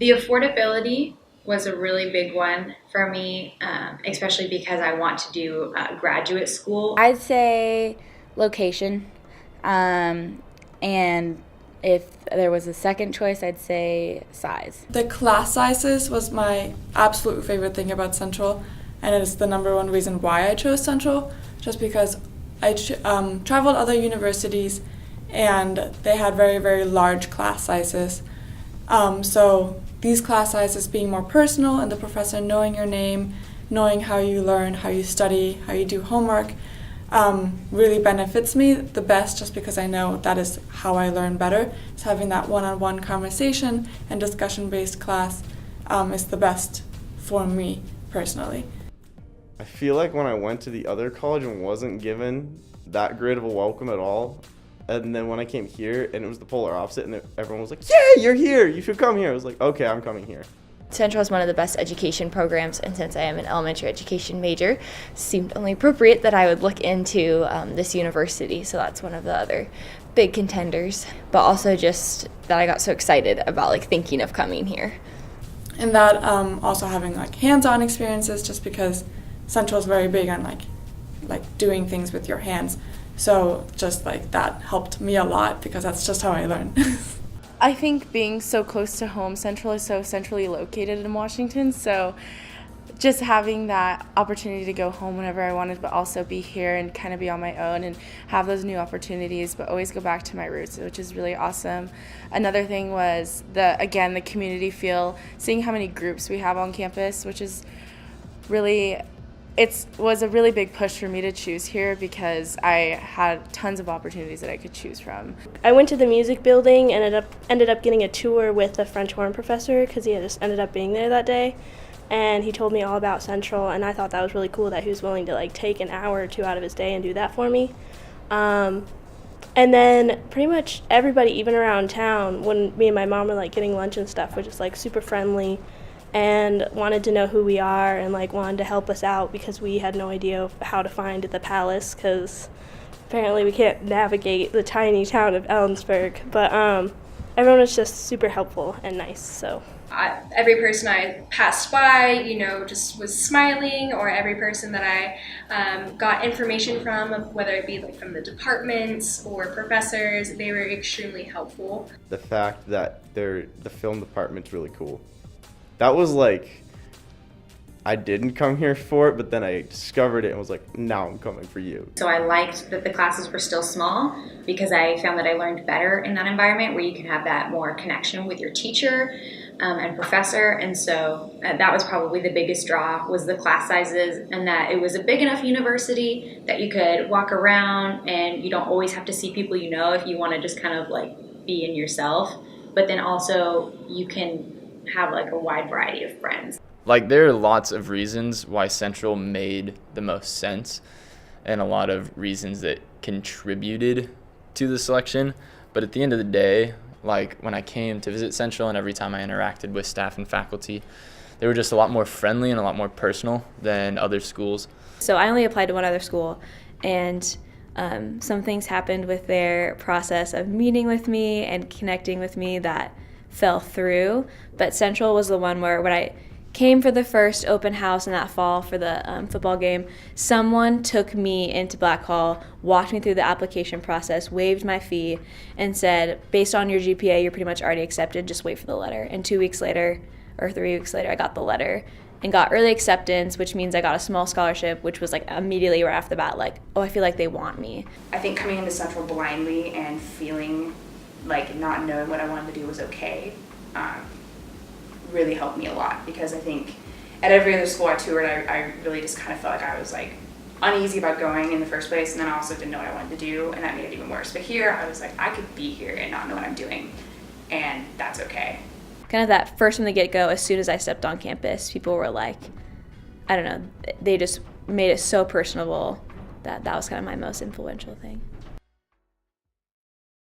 The affordability was a really big one for me, especially because I want to do graduate school. I'd say location. And if there was a second choice, I'd say size. The class sizes was my absolute favorite thing about Central, and it is the number one reason why I chose Central, just because I traveled other universities and they had very, very large class sizes. So these class sizes being more personal and the professor knowing your name, knowing how you learn, how you study, how you do homework, really benefits me the best, just because I know that is how I learn better. So having that one-on-one conversation and discussion-based class is the best for me personally. I feel like when I went to the other college and wasn't given that great of a welcome at all, and then when I came here and it was the polar opposite and everyone was like, yeah, you're here, you should come here. I was like, okay, I'm coming here. Central is one of the best education programs, and since I am an elementary education major, it seemed only appropriate that I would look into this university. So that's one of the other big contenders, but also just that I got so excited about thinking of coming here. And that also having hands-on experiences, just because Central is very big on like doing things with your hands. So just that helped me a lot, because that's just how I learn. I think being so close to home, Central is so centrally located in Washington, so just having that opportunity to go home whenever I wanted, but also be here and kind of be on my own and have those new opportunities, but always go back to my roots, which is really awesome. Another thing was the community feel, seeing how many groups we have on campus, which is really, it was a really big push for me to choose here, because I had tons of opportunities that I could choose from. I went to the music building and ended up getting a tour with a French horn professor, because he had just ended up being there that day, and he told me all about Central, and I thought that was really cool that he was willing to take an hour or two out of his day and do that for me. And then pretty much everybody, even around town, when me and my mom were getting lunch and stuff, were just super friendly and wanted to know who we are and wanted to help us out, because we had no idea how to find the palace, because apparently we can't navigate the tiny town of Ellensburg. But everyone was just super helpful and nice. So every person I passed by, just was smiling, or every person that I got information from, whether it be from the departments or professors, they were extremely helpful. The fact that the film department's really cool. That was I didn't come here for it, but then I discovered it and was like, now I'm coming for you. So I liked that the classes were still small, because I found that I learned better in that environment where you can have that more connection with your teacher and professor. And so that was probably the biggest draw, was the class sizes, and that it was a big enough university that you could walk around and you don't always have to see people if you want to just kind of be in yourself. But then also you can have a wide variety of friends. There are lots of reasons why Central made the most sense, and a lot of reasons that contributed to the selection. But at the end of the day, when I came to visit Central and every time I interacted with staff and faculty, they were just a lot more friendly and a lot more personal than other schools. So I only applied to one other school, and some things happened with their process of meeting with me and connecting with me that fell through. But Central was the one where, when I came for the first open house in that fall for the football game, someone took me into Black Hall, walked me through the application process, waived my fee, and said, based on your GPA, you're pretty much already accepted, just wait for the letter. And 2 weeks later, or 3 weeks later, I got the letter and got early acceptance, which means I got a small scholarship, which was immediately right off the bat, oh, I feel like they want me. I think coming into Central blindly and feeling not knowing what I wanted to do was okay, really helped me a lot, because I think at every other school I toured, I really just kind of felt I was uneasy about going in the first place, and then I also didn't know what I wanted to do, and that made it even worse. But here I was I could be here and not know what I'm doing, and that's okay. Kind of that first from the get-go, as soon as I stepped on campus, people were I don't know, they just made it so personable that was kind of my most influential thing.